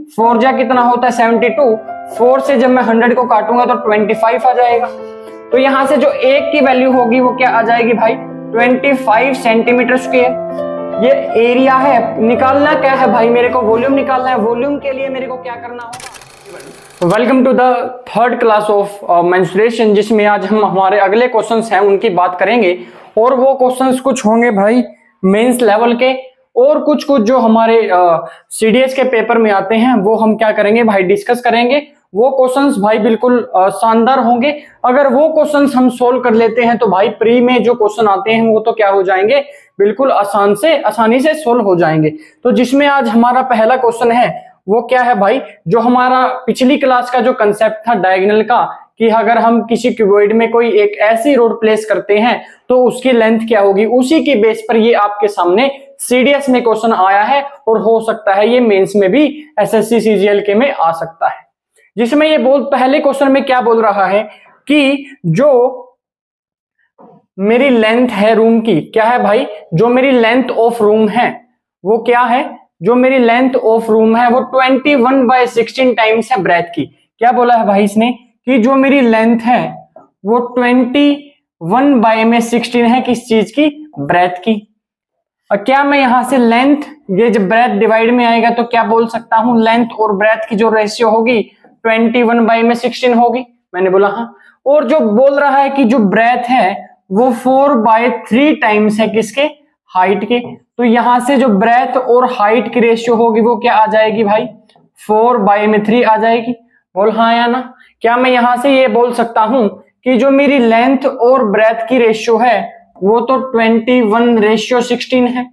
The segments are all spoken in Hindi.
4 जा कितना होता है 72, 4 से जब मैं 100 को काटूंगा तो 25 आ जाएगा। तो यहां से जो एक की वैल्यू होगी वो क्या आ जाएगी भाई 25 सेंटीमीटर स्क्वायर। ये एरिया है, निकालना क्या है भाई, मेरे को वॉल्यूम निकालना है। वॉल्यूम के लिए मेरे को क्या करना होगा। Welcome to the third class of menstruation, जिसमें आज हम हमारे अगले क्वेश्चंस हैं उनकी बात करेंगे। और वो क्वेश्चंस कुछ होंगे भाई मेंस लेवल के, और कुछ जो हमारे सीडीएस के पेपर में आते हैं वो हम क्या करेंगे भाई डिस्कस करेंगे। वो क्वेश्चंस भाई बिल्कुल शानदार होंगे। अगर वो क्वेश्चंस हम सोल्व कर लेते हैं तो भाई प्री में जो क्वेश्चन आते हैं वो तो क्या हो जाएंगे, बिल्कुल आसानी से सोल्व हो जाएंगे। तो जिसमें आज हमारा पहला क्वेश्चन है वो क्या है भाई, जो हमारा पिछली क्लास का जो कंसेप्ट था डायगोनल का, कि अगर हम किसी क्यूबॉइड में कोई एक ऐसी रोड प्लेस करते हैं तो उसकी लेंथ क्या होगी, उसी की बेस पर ये आपके सामने सीडीएस में क्वेश्चन आया है। और हो सकता है ये मेंस में भी एसएससी सीजीएलके में आ सकता है। जिसमें ये पहले क्वेश्चन में क्या बोल रहा है कि जो मेरी लेंथ है रूम की, क्या है भाई, जो मेरी लेंथ ऑफ रूम है वो क्या है, जो मेरी लेंथ ऑफ रूम है वो 21/16 टाइम्स है ब्रेथ की। क्या बोला है भाई इसने कि जो मेरी लेंथ है वो 21/16 है किस चीज की, ब्रेथ की। और क्या मैं यहां से लेंथ, ये जब ब्रेथ डिवाइड में आएगा तो क्या बोल सकता हूं, लेंथ और ब्रेथ की जो रेशियो होगी 21/16 होगी। मैंने बोला हाँ। और जो बोल रहा है कि जो ब्रेथ है वो 4/3 टाइम्स है किसके, हाइट के। तो यहां से जो ब्रेथ और हाइट की रेशियो होगी वो क्या आ जाएगी भाई 4/3 आ जाएगी। बोल हाँ या ना। क्या मैं यहां से ये बोल सकता हूं कि जो मेरी लेंथ और ब्रेथ की रेशियो है वो तो 21/16 है,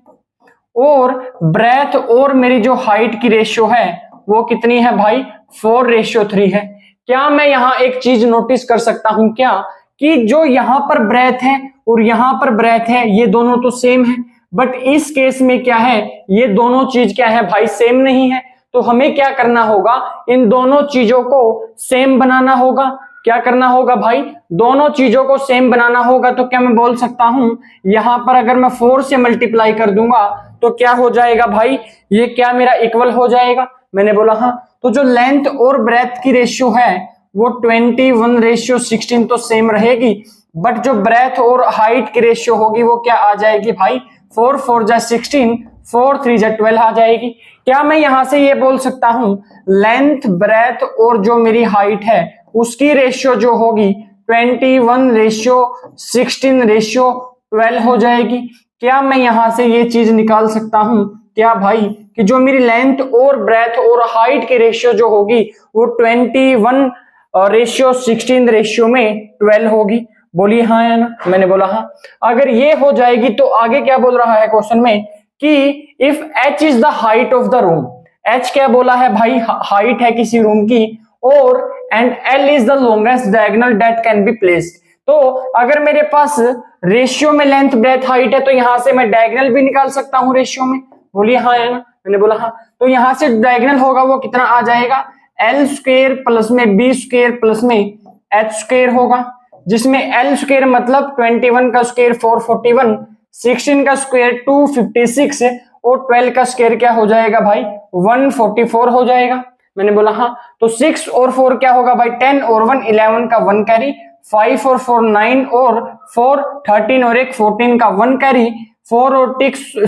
और ब्रेथ और मेरी जो हाइट की रेशियो है वो कितनी है भाई 4/3 है। क्या मैं यहां एक चीज नोटिस कर सकता हूं क्या, कि जो यहां पर ब्रेथ है और यहां पर ब्रेथ है ये दोनों तो सेम है, बट इस केस में क्या है, ये दोनों चीज क्या है भाई सेम नहीं है। तो हमें क्या करना होगा, इन दोनों चीजों को सेम बनाना होगा। क्या करना होगा भाई, दोनों चीजों को सेम बनाना होगा। तो क्या मैं बोल सकता हूं यहां पर अगर मैं 4 से मल्टीप्लाई कर दूंगा तो क्या हो जाएगा भाई, ये क्या मेरा इक्वल हो जाएगा। मैंने बोला हाँ। तो जो लेंथ और ब्रेथ की रेशियो है वो 21/16 तो सेम रहेगी, बट जो ब्रेथ और हाइट की रेशियो होगी वो क्या आ जाएगी भाई 4 4 जा 16, 4 3 जा 12 आ जाएगी। क्या मैं यहां से ये बोल सकता हूं लेंथ ब्रेथ और जो मेरी हाइट है उसकी रेशियो जो होगी 21/16/12 हो जाएगी। क्या मैं यहां से ये चीज निकाल सकता हूं क्या भाई, कि जो मेरी लेंथ और ब्रेथ और हाइट की रेशियो जो होगी वो 21/16 में 12 होगी। बोलिए हाँ या ना। मैंने बोला हाँ। अगर ये हो जाएगी तो आगे क्या बोल रहा है क्वेश्चन में कि if h is the height of the room, h क्या बोला है भाई, हाइट है किसी रूम की, और and l is the longest diagonal that can be placed. तो अगर मेरे पास रेशियो में लेंथ ब्रेथ हाइट है तो यहां से मैं डायगोनल भी निकाल सकता हूं रेशियो में। बोलिए हाँ या ना। मैंने बोला हाँ। तो यहां से डायगोनल होगा वो कितना आ जाएगा, l² प्लस में b² प्लस में h² होगा, जिसमें l² मतलब 21 का स्क्वायर 441, 16 का स्क्वायर 256 और 12 का स्क्वायर क्या हो जाएगा भाई 144 हो जाएगा। मैंने बोला हाँ। तो 6 और 4 क्या होगा भाई 10 और 1 11 का 1 कैरी, 5 और 4 9 और 4 13 और 1 14 का 1 कैरी, 4 और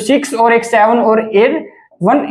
6 और 1 7 और 1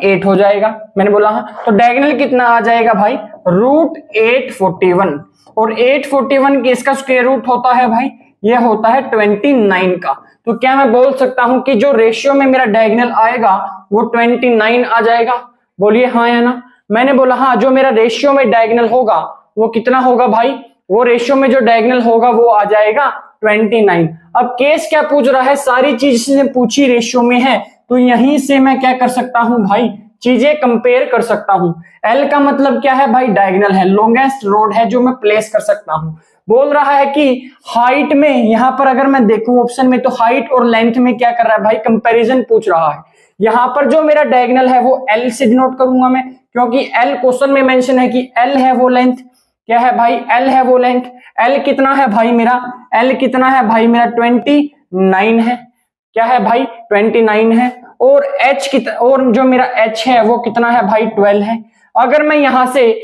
8 हो जाएगा। मैंने बोला हाँ। तो डायगोनल कितना आ जाएगा भाई √841, और 841 की इसका स्क्वायर रूट होता है भाई, ये होता है 29 का। तो क्या मैं बोल सकता हूं कि जो रेशियो में मेरा डायगोनल आएगा वो 29 आ जाएगा। बोलिए हाँ या ना। मैंने बोला हाँ। जो मेरा रेशियो में डायगोनल होगा वो कितना होगा भाई, वो रेशियो में जो डायगोनल होगा वो आ जाएगा 29। अब केस क्या पूछ रहा है, सारी चीज इसने पूछी रेशियो में है, तो यहीं से मैं क्या कर सकता हूं भाई, चीजें कंपेयर कर सकता हूं। एल का मतलब क्या है भाई, डायगोनल है, लॉन्गेस्ट रोड है जो मैं प्लेस कर सकता हूं। बोल रहा है कि हाइट में, यहां पर अगर मैं देखूं ऑप्शन में तो हाइट और लेंथ में क्या कर रहा है भाई, कंपैरिजन पूछ रहा है। यहां पर जो मेरा डायगोनल है वो एल से डिनोट करूंगा मैं, क्योंकि एल क्वेश्चन में मेंशन है कि एल है वो लेंथ। क्या है भाई, एल है वो लेंथ। एल कितना है भाई मेरा, एल कितना है भाई मेरा 29 है। क्या है भाई 29 है। और एच कितना, और जो मेरा एच है वो कितना है भाई 12 है। अगर मैं यहां से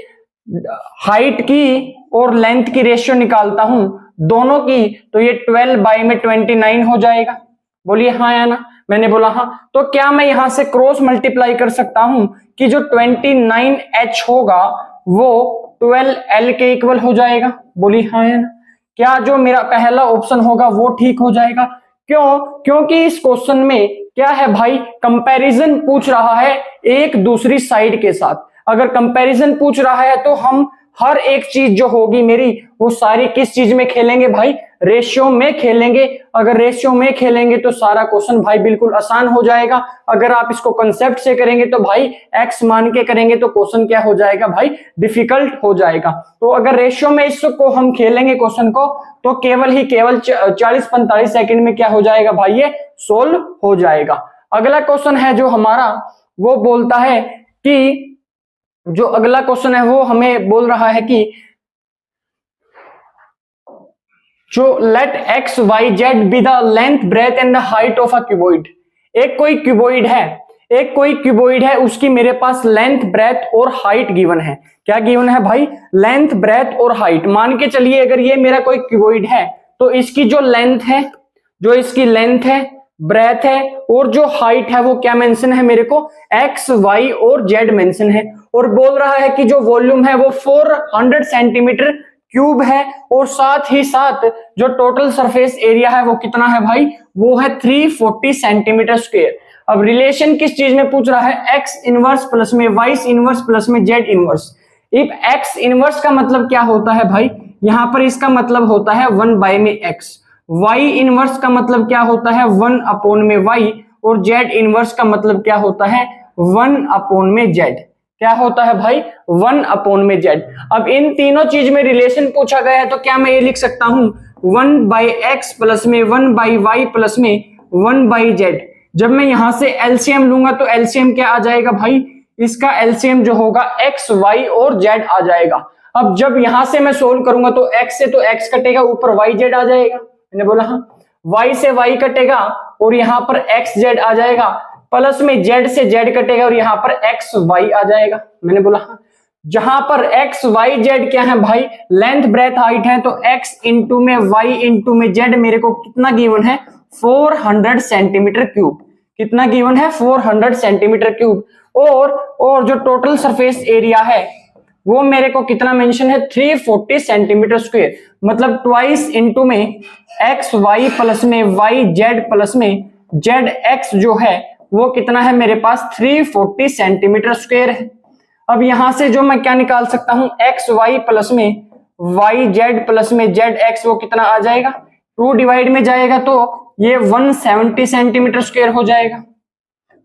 हाइट की और लेंथ की रेशियो निकालता हूं दोनों की, तो ये 12 बाई में 29 हो जाएगा। बोलिए हाँ या ना। मैंने बोला हाँ। तो क्या मैं यहां से क्रॉस मल्टीप्लाई कर सकता हूं कि जो 29H होगा वो 12L के इक्वल हो जाएगा? बोलिए हाँ या ना। क्या जो मेरा पहला ऑप्शन होगा वो ठीक हो जाएगा? क्यों? क्योंकि इस क्वेश्चन में क्या है भाई, कंपैरिजन पूछ रहा है एक दूसरी साइड के साथ। अगर कंपैरिजन पूछ रहा है तो हम हर एक चीज जो होगी मेरी वो सारी किस चीज में खेलेंगे भाई? रेशियो में खेलेंगे। अगर रेशियो में खेलेंगे तो सारा क्वेश्चन भाई बिल्कुल आसान हो जाएगा। अगर आप इसको कंसेप्ट से करेंगे तो भाई एक्स मान के करेंगे तो क्वेश्चन क्या हो जाएगा भाई? डिफिकल्ट हो जाएगा। तो अगर रेशियो में इसको हम खेलेंगे क्वेश्चन को तो केवल 40-45 सेकंड में क्या हो जाएगा भाई? ये सोल्व हो जाएगा। अगला क्वेश्चन है जो हमारा वो बोलता है कि जो अगला क्वेश्चन है वो हमें बोल रहा है कि जो late x Y Z be the length breadth and the height of a cuboid. एक कोई क्यूबॉइड है उसकी मेरे पास लेंथ ब्रेथ और हाइट गिवन है। क्या गिवन है भाई? लेंथ ब्रेथ और हाइट। मान के चलिए अगर ये मेरा कोई क्यूबॉइड है तो इसकी जो लेंथ है, जो इसकी लेंथ है, ब्रेथ है और जो हाइट है वो क्या मेंशन है मेरे को? एक्स वाई और जेड मेंशन है। और बोल रहा है कि जो वॉल्यूम है वो 400 सेंटीमीटर क्यूब है और साथ ही साथ जो टोटल सरफेस एरिया है वो कितना है भाई? वो है 340 सेंटीमीटर स्क्वायर। अब रिलेशन किस चीज में पूछ रहा है? एक्स इनवर्स प्लस में वाई इनवर्स प्लस में Z inverse. If x inverse का मतलब क्या होता है भाई? यहां पर इसका मतलब होता है 1 बाय में एक्स। वाई इनवर्स का मतलब क्या होता है? 1 अपॉन में वाई। और जेड इनवर्स का मतलब क्या होता है? 1 अपॉन में जेड। क्या होता है भाई? 1 अपॉन में जेड। अब इन तीनों चीज में रिलेशन पूछा गया है तो क्या मैं ये लिख सकता हूं 1 बाई एक्स प्लस में 1 बाई वाई प्लस में 1 बाई जेड। जब मैं यहां से एलसीएम लूंगा तो एलसीएम क्या आ जाएगा भाई? इसका एलसीएम जो होगा एक्स वाई और जेड आ जाएगा। अब जब यहां से मैं सोल्व करूंगा तो एक्स से तो एक्स कटेगा, ऊपर वाई जेड आ जाएगा। मैंने बोला हाँ। वाई से वाई कटेगा और यहां पर एक्स जेड आ जाएगा, प्लस में जेड से जेड कटेगा और यहां पर एक्स वाई आ जाएगा। मैंने बोला हाँ। जहां पर एक्स वाई जेड क्या है भाई? लेंथ ब्रेथ हाइट है, तो एक्स इंटू में वाई इंटू में जेड मेरे को कितना गिवन है? 400 सेंटीमीटर क्यूब। कितना गिवन है? 400 सेंटीमीटर क्यूब। और जो टोटल सरफेस एरिया है वो मेरे को कितना मेंशन है? 340 सेंटीमीटर स्क्वायर। मतलब ट्वाइस इंटू में एक्स वाई प्लस में वाई जेड प्लस में जेड एक्स जो है वो कितना है मेरे पास? 340 सेंटीमीटर स्क्वायर है। अब यहां से जो मैं क्या निकाल सकता हूं? एक्स वाई प्लस में वाई जेड प्लस में जेड एक्स वो कितना आ जाएगा? 2 डिवाइड में जाएगा तो ये 170 सेंटीमीटर स्क्वायर हो जाएगा।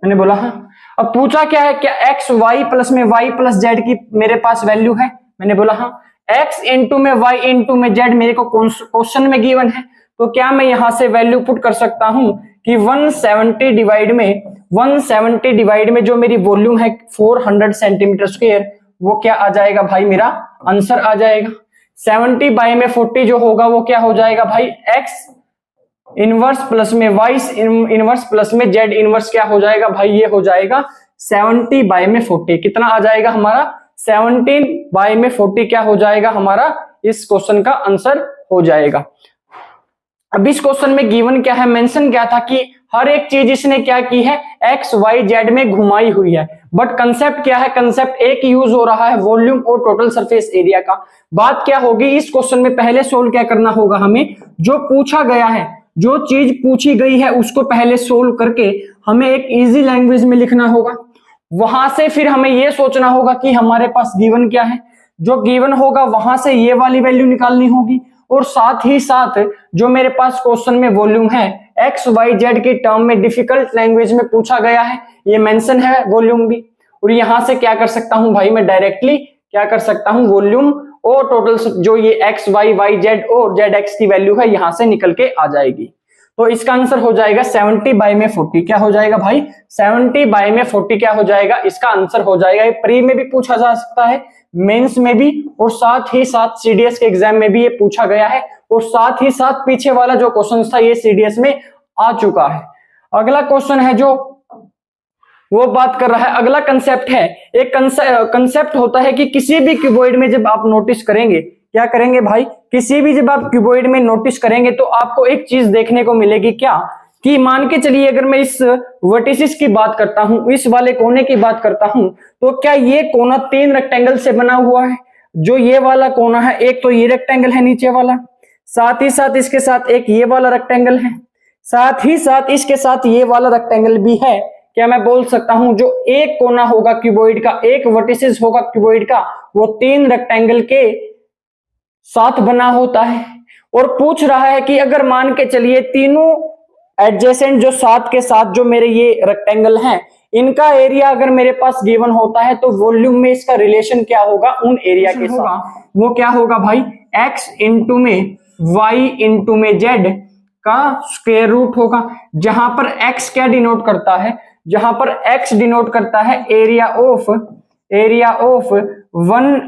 मैंने बोला हाँ। अब पूछा क्या है? क्या एक्स वाई प्लस में वाई प्लस जेड की मेरे पास वैल्यू है? मैंने बोला हाँ। एक्स इंटू में वाई इंटू में जेड मेरे को क्वेश्चन में गिवन है, तो क्या मैं यहां से वैल्यू पुट कर सकता हूं कि 170 डिवाइड में जो मेरी वॉल्यूम है 400 सेंटीमीटर स्क्वायर वो क्या आ जाएगा भाई? मेरा आंसर आ जाएगा। 70 बाय में 40 जो होगा वो क्या हो जाएगा भाई? एक्स इनवर्स प्लस में वाई इनवर्स प्लस में जेड इनवर्स क्या हो जाएगा भाई? ये हो जाएगा 70 बाय में 40। कितना आ जाएगा हमारा? 17 बाय में 40 क्या हो जाएगा हमारा? इस क्वेश्चन का आंसर हो जाएगा। अब इस क्वेश्चन में गिवन क्या है? मेंशन क्या था कि हर एक चीज इसने क्या की है? एक्स वाई जेड में घुमाई हुई है। बट कंसेप्ट क्या है? कंसेप्ट एक यूज हो रहा है वॉल्यूम और टोटल सरफेस एरिया का। बात क्या होगी इस क्वेश्चन में? पहले सोल्व क्या करना होगा हमें? जो पूछा गया है, जो चीज पूछी गई है उसको पहले सोल्व करके हमें एक इजी लैंग्वेज में लिखना होगा। वहां से फिर हमें यह सोचना होगा कि हमारे पास गिवन क्या है। जो गिवन होगा वहां से ये वाली वैल्यू निकालनी होगी और साथ ही साथ जो मेरे पास क्वेश्चन में वॉल्यूम है एक्स वाई जेड के टर्म में डिफिकल्ट लैंग्वेज में पूछा गया है, ये मेंशन है वॉल्यूम भी। और यहां से क्या कर सकता हूं भाई? मैं डायरेक्टली क्या कर सकता हूं? वॉल्यूम और टोटल जो ये एक्स वाई वाई जेड और जेड एक्स की वैल्यू है यहां से निकल के आ जाएगी। तो इसका आंसर हो जाएगा 70 बाय में 40। क्या हो जाएगा भाई? 70 बाय में 40 क्या हो जाएगा? इसका आंसर हो जाएगा। ये प्री में भी पूछा जा सकता है, मेंस में भी, और साथ ही साथ सीडीएस के एग्जाम में भी ये पूछा गया है। और साथ ही साथ पीछे वाला जो क्वेश्चन था ये सीडीएस में आ चुका है। अगला क्वेश्चन है जो वो बात कर रहा है। अगला कंसेप्ट है, एक कंसेप्ट होता है कि किसी भी क्यूबॉइड में जब आप नोटिस करेंगे, क्या करेंगे भाई, किसी भी जब आप क्यूबॉइड में नोटिस करेंगे तो आपको एक चीज देखने को मिलेगी, क्या कि मान के चलिए अगर मैं इस वर्टिसिस की बात करता हूं, इस वाले कोने की बात करता हूं, तो क्या ये कोना 3 रेक्टेंगल से बना हुआ है। जो ये वाला कोना है, एक तो ये रेक्टेंगल है नीचे वाला, साथ ही साथ इसके साथ एक ये वाला रेक्टेंगल है, साथ ही साथ इसके साथ ये वाला रेक्टेंगल भी है। क्या मैं बोल सकता हूं जो एक कोना होगा क्यूबॉइड का, एक वर्टिसिस होगा क्यूबॉइड का, वो 3 रेक्टेंगल के साथ बना होता है। और पूछ रहा है कि अगर मान के चलिए तीनों एडजेसेंट जो साथ के साथ जो मेरे ये रेक्टेंगल हैं, इनका एरिया अगर मेरे पास गिवन होता है तो वॉल्यूम में इसका रिलेशन क्या होगा उन एरिया के साथ, वो क्या होगा भाई, x इंटू में y इंटू में z का स्क्वायर रूट होगा। जहां पर x क्या डिनोट करता है, जहां पर x डिनोट करता है area of one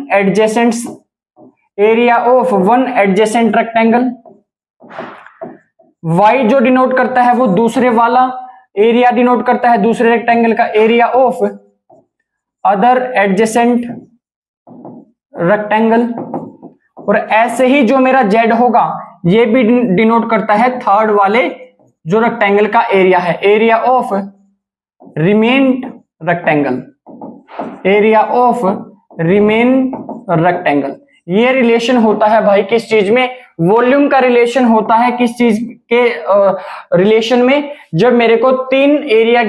adjacent rectangle, y जो डिनोट करता है वो दूसरे वाला एरिया डिनोट करता है दूसरे रेक्टेंगल का area of other adjacent rectangle. और ऐसे ही जो मेरा z होगा ये भी डिनोट करता है थर्ड वाले जो रेक्टेंगल का एरिया है, एरिया ऑफ रिमेन्ड रेक्टेंगल। ये रिलेशन होता है भाई किस चीज में, वॉल्यूम का रिलेशन होता है किस चीज के रिलेशन में, जब मेरे को 3 एरिया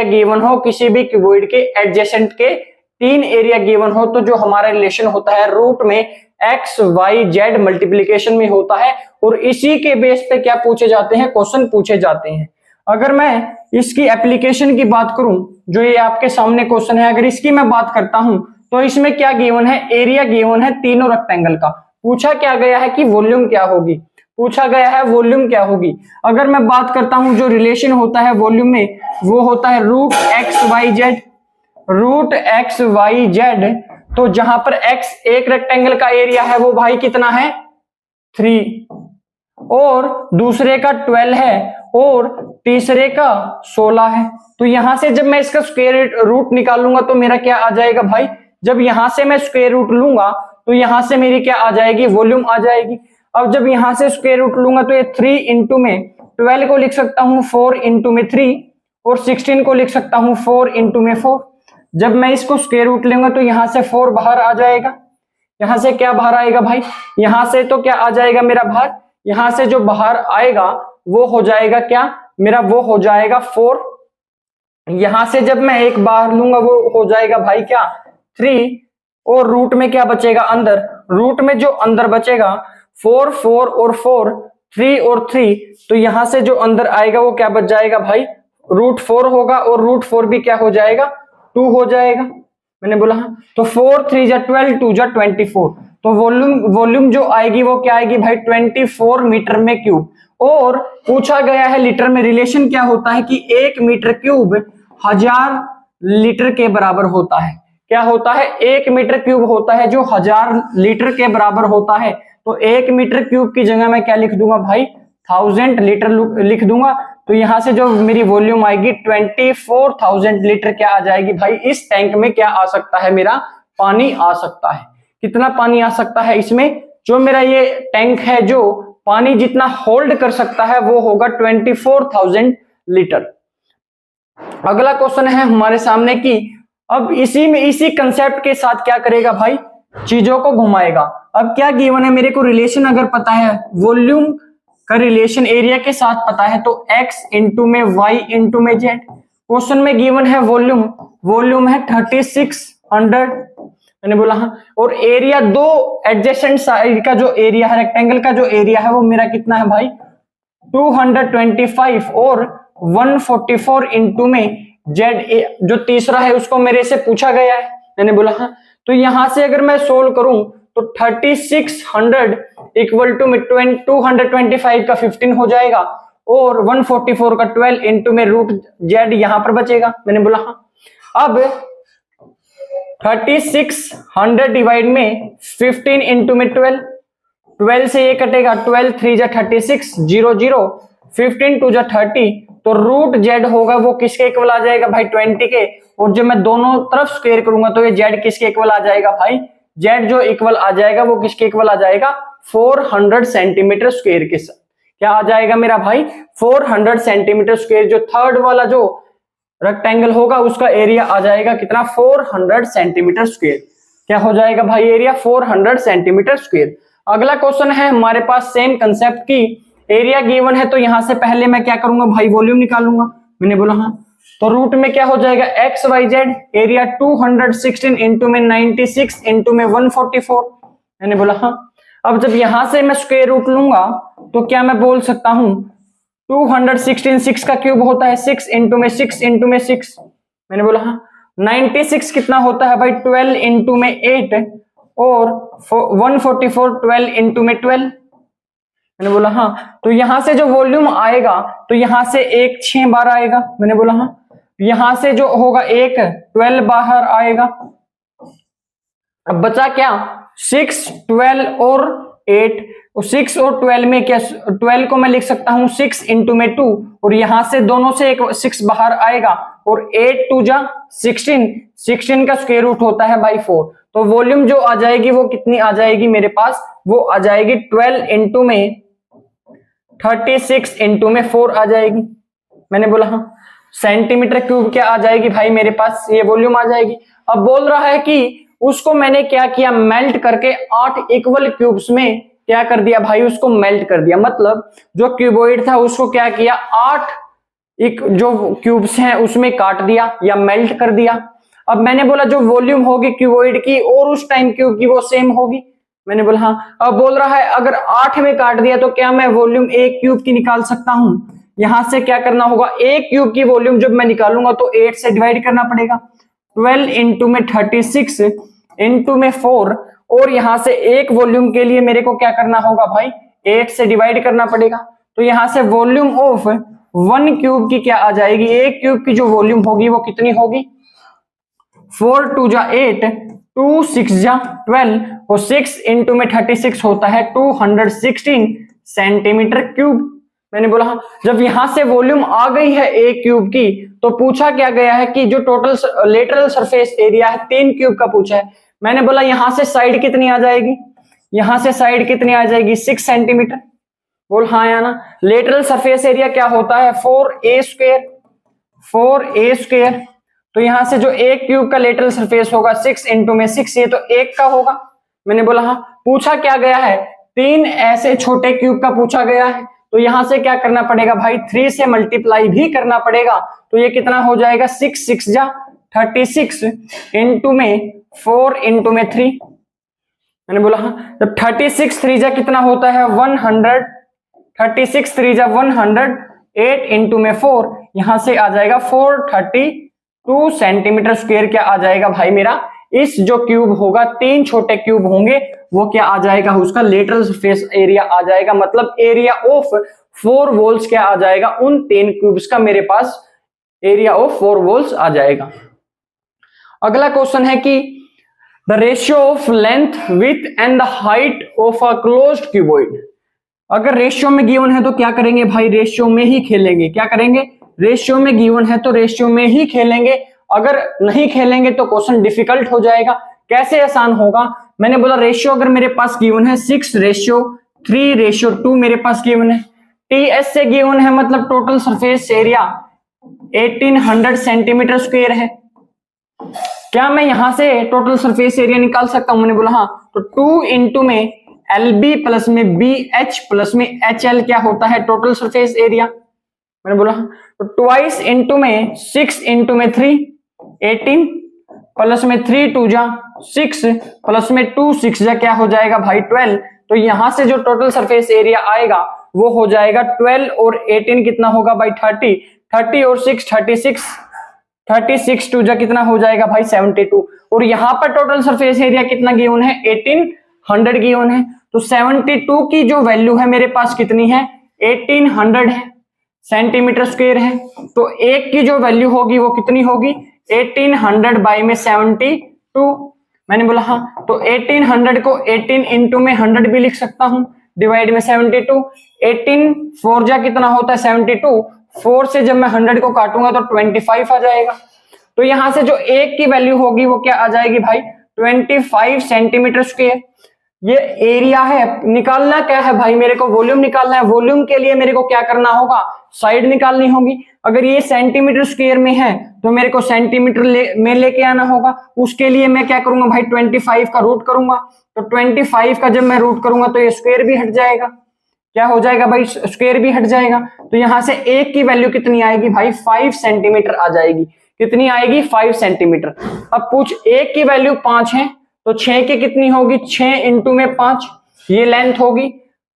गिवन हो किसी भी क्यूबॉइड के एडजेसेंट के 3 एरिया गिवन हो, तो जो हमारा रिलेशन होता है रूट में एक्स वाई जेड मल्टीप्लीकेशन में होता है। और इसी के बेस पे क्या पूछे जाते हैं, क्वेश्चन पूछे जाते हैं। अगर मैं इसकी एप्लीकेशन की बात करूं, जो ये आपके सामने क्वेश्चन है, अगर इसकी मैं बात करता हूं तो इसमें क्या गिवन है, एरिया गिवन है तीनों रेक्टेंगल का। पूछा क्या गया है कि वॉल्यूम क्या होगी, पूछा गया है वॉल्यूम क्या होगी। अगर मैं बात करता हूं जो रिलेशन होता है वॉल्यूम में, वो होता है रूट एक्स वाई जेड। तो जहां पर x एक रेक्टेंगल का एरिया है वो भाई कितना है 3, और दूसरे का 12 है, और तीसरे का 16 है। तो यहां से जब मैं इसका स्क्वायर रूट निकालूंगा तो मेरा क्या आ जाएगा भाई, जब यहां से मैं स्क्वायर रूट लूंगा तो यहां से मेरी क्या आ जाएगी, वॉल्यूम आ जाएगी। अब जब यहां से स्क्वायर रूट लूंगा तो ये 3 इंटू में 12 को लिख सकता हूं 4 इंटू में 3, और 16 को लिख सकता हूं 4 इंटू में 4। जब मैं इसको स्क्वायर रूट लूंगा तो यहां से 4 बाहर आ जाएगा। यहां से क्या बाहर आएगा भाई, यहां से तो क्या आ जाएगा मेरा बाहर, यहां से जो बाहर आएगा वो हो जाएगा क्या मेरा, वो हो जाएगा 4। यहां से जब मैं एक बाहर लूंगा वो हो जाएगा भाई क्या 3, और रूट में क्या बचेगा अंदर, रूट में जो अंदर बचेगा 4 4 और 4 3 और 3, तो यहां से जो अंदर आएगा वो क्या बच जाएगा भाई, रूट 4 होगा, और रूट 4 भी क्या हो जाएगा 2 हो जाएगा। मैंने बोला हाँ, तो 4 3 जा 12 2 जा 24, तो वॉल्यूम जो आएगी वो क्या आएगी भाई 24 मीटर में क्यूब। और पूछा गया है लीटर में, रिलेशन क्या होता है कि 1 मीटर क्यूब 1000 लीटर के बराबर होता है। क्या होता है, 1 मीटर क्यूब होता है जो 1000 लीटर के बराबर होता है। तो 1 मीटर क्यूब की जगह मैं क्या लिख दूंगा भाई 1000 लीटर लिख दूंगा। तो यहां से जो मेरी वॉल्यूम आएगी 24,000 लीटर क्या आ जाएगी भाई, इस टैंक में क्या आ सकता है, मेरा पानी आ सकता है। कितना पानी आ सकता है इसमें, जो मेरा ये टैंक है जो पानी जितना होल्ड कर सकता है वो होगा 24,000 लीटर। अगला क्वेश्चन है हमारे सामने कि अब इसी कंसेप्ट के साथ क्या करेगा भाई, चीजों को घुमाएगा। अब क्या गिवन है, मेरे को रिलेशन अगर पता है, वॉल्यूम का रिलेशन एरिया के साथ पता है, तो x इंटू में y इंटू में z। क्वेश्चन में गिवन है वॉल्यूम है 3600, मैंने बोला हाँ, और एरिया दो एडजेसेंट साइड का जो एरिया है, रेक्टेंगल का जो एरिया है वो मेरा कितना है भाई 225, और 144 इंटू में जेड जो तीसरा है उसको मेरे से पूछा गया है। मैंने बोला हाँ, तो यहां से अगर मैं सोल्व करूं तो 3600 इक्वल टू में 225 का 15 हो जाएगा, और 144 का 12 इंटू में रूट जेड यहां पर बचेगा। मैंने बोला हाँ, अब 3600 डिवाइड में 15 इंटू में 12 से ये कटेगा, 12 3 जा 36 0 0, 15 2 जा 30, तो तो रूट जेड होगा वो किसके इक्वल आ जाएगा भाई 20 के, और जब मैं दोनों तरफ स्क्वायर करूंगा तो ये जेड किसके इक्वल आ जाएगा भाई, जेड जो इक्वल आ जाएगा वो किसके इक्वल आ जाएगा 400 सेंटीमीटर स्क्वायर के साथ। क्या आ जाएगा मेरा भाई 400 सेंटीमीटर स्क्वायर, जो थर्ड वाला जो रेक्टेंगल होगा उसका एरिया आ जाएगा कितना 400 सेंटीमीटर स्क्वायर। क्या हो जाएगा भाई एरिया 400 सेंटीमीटर स्क्वायर। अगला क्वेश्चन है हमारे पास सेम कंसेप्ट की, एरिया गिवन है तो यहां से पहले मैं क्या करूंगा भाई वॉल्यूम निकालूंगा। मैंने बोला हाँ, तो रूट में क्या हो जाएगा x Y Z, area 216 into में 96 इंटू में 144। मैंने बोला हाँ, अब जब यहां से मैं स्क्वायर रूट लूंगा तो क्या मैं बोल सकता हूं 216 6 का क्यूब होता है 6 इंटू में 6 इंटू में 6। मैंने बोला हाँ, 96 कितना होता है भाई 12 इंटू में 8 और 144 12 इंटू में 12। मैंने बोला हाँ, तो यहां से जो वॉल्यूम आएगा तो यहां से एक 6 बार आएगा। मैंने बोला हाँ, यहां से जो होगा एक 12 बाहर आएगा। अब बचा क्या 6 12 और 8, 6 और 12 में क्या 12 को मैं लिख सकता हूं 6 इंटू में 2 और यहां से दोनों से एक 6 बाहर आएगा और 8 2 जा 16 का स्क्वायर रूट होता है भाई 4। तो वॉल्यूम जो आ जाएगी वो कितनी आ जाएगी मेरे पास, वो आ जाएगी 12 इंटू में 36 इंटू में 4 आ जाएगी। मैंने बोला हाँ, सेंटीमीटर क्यूब क्या आ जाएगी भाई मेरे पास, ये वॉल्यूम आ जाएगी। अब बोल रहा है कि उसको मैंने क्या किया मेल्ट करके 8 इक्वल क्यूब्स में क्या कर दिया भाई, उसको मेल्ट कर दिया। मतलब जो क्यूबॉइड था उसको क्या किया 8 जो क्यूब्स हैं उसमें काट दिया या मेल्ट कर दिया। अब मैंने बोला जो वॉल्यूम होगी क्यूबॉइड की और उस टाइम क्यूब की वो सेम होगी। मैंने बोला हाँ, अब बोल रहा है अगर 8 में काट दिया तो क्या मैं वॉल्यूम एक क्यूब की निकाल सकता हूं। यहां से क्या करना होगा, एक क्यूब की वॉल्यूम जब मैं निकालूंगा तो 8 से डिवाइड करना पड़ेगा, 12 इंटू में 36 इंटू में 4 और यहां से एक वॉल्यूम के लिए मेरे को क्या करना होगा भाई 8 से डिवाइड करना पड़ेगा। तो यहां से वॉल्यूम ऑफ 1 क्यूब की क्या आ जाएगी, एक क्यूब की जो वॉल्यूम होगी वो कितनी होगी 4 2 जा 8 2 6 जा 12 और 6 इंटू में 36 होता है 216 सेंटीमीटर क्यूब। मैंने बोला हाँ, जब यहां से वॉल्यूम आ गई है एक क्यूब की तो पूछा क्या गया है कि जो टोटल लेटरल सरफेस एरिया है 3 क्यूब का पूछा है। मैंने बोला यहां से साइड कितनी आ जाएगी, यहां से साइड कितनी आ जाएगी 6 सेंटीमीटर। बोल हाँ या ना, लेटरल सरफेस एरिया क्या होता है 4a स्क्वायर। तो यहां से जो एक क्यूब का लेटरल सरफेस होगा 6 इंटू में 6, ये तो एक का होगा। मैंने बोला हाँ, पूछा क्या गया है 3 ऐसे छोटे क्यूब का पूछा गया है तो यहां से क्या करना पड़ेगा भाई 3 से मल्टीप्लाई भी करना पड़ेगा। तो ये कितना हो जाएगा 6 6 जा 36 इंटू में 4 इंटू में 3। मैंने बोला हाँ, जब 36 3 जा कितना होता है 100, 36 3 जा 100, 8 इंटू में 4 यहां से आ जाएगा 432 सेंटीमीटर स्क्वायर क्या आ जाएगा भाई मेरा, इस जो क्यूब होगा 3 छोटे क्यूब होंगे वो क्या आ जाएगा उसका लेटरल सरफेस एरिया आ जाएगा। मतलब एरिया ऑफ 4 वॉल्स क्या आ जाएगा, उन 3 क्यूब्स का मेरे पास एरिया ऑफ 4 वॉल्स आ जाएगा। अगला क्वेश्चन है कि the ratio of length with and the height of a closed cuboid. अगर रेशियो में गिवन है तो क्या करेंगे भाई, रेशियो में ही खेलेंगे। क्या करेंगे, रेशियो में गिवन है तो रेशियो में ही खेलेंगे। अगर नहीं खेलेंगे तो क्वेश्चन डिफिकल्ट हो जाएगा। कैसे आसान होगा, मैंने बोला रेशियो अगर मेरे पास गिवन है 6:3:2 मेरे पास गिवन है, टीएस से गिवन है मतलब total surface area 1800 centimetre square है। क्या मैं यहां से टोटल सरफेस एरिया निकाल सकता हूं, मैंने बोला हाँ, तो 2 इंटू में LB प्लस में BH प्लस में HL क्या होता है टोटल सरफेस एरिया। मैंने बोला हाँ, तो ट्वाइस इंटू में 6 इंटू में 3 18 प्लस में 3 2 जा 6 प्लस में 2 6 जा क्या हो जाएगा भाई 12। तो यहां से जो टोटल सरफेस एरिया आएगा वो हो जाएगा 12 और 18 कितना होगा भाई 30 और 6 36 2 जा कितना हो जाएगा भाई 72। और यहां पर टोटल सरफेस एरिया कितना गिवन है 1800 गिवन है। तो 72 की जो वैल्यू है मेरे पास कितनी है 1800 है सेंटीमीटर स्क्वायर है। तो एक की जो वैल्यू होगी वो कितनी होगी 1800 बाई में 72। मैंने बोला हाँ, तो 1800 को 18 इंटू में 100 भी लिख सकता हूं डिवाइड में 72। 18 4 जा कितना होता है 72, 4 से जब मैं 100 को काटूंगा तो 25 आ जाएगा। तो यहां से जो एक की वैल्यू होगी वो क्या आ जाएगी भाई, 25 सेंटीमीटर स्क्वायर। ये एरिया है, निकालना क्या है भाई, मेरे को वॉल्यूम निकालना है। वॉल्यूम के लिए मेरे को क्या करना होगा, साइड निकालनी होगी। अगर ये सेंटीमीटर स्क्वायर में है तो मेरे को सेंटीमीटर में लेके आना होगा। उसके लिए मैं क्या करूंगा भाई, 25 का रूट करूंगा। तो 25 का जब मैं रूट करूंगा तो ये स्क्वायर भी हट जाएगा। क्या हो जाएगा भाई, स्क्वायर भी हट जाएगा। तो यहां से एक की वैल्यू कितनी आएगी भाई, 5 सेंटीमीटर आ जाएगी। कितनी आएगी, 5 सेंटीमीटर। अब पूछ, एक की वैल्यू 5 है तो 6 की कितनी होगी, 6 इंटू में 5 ये लेंथ होगी,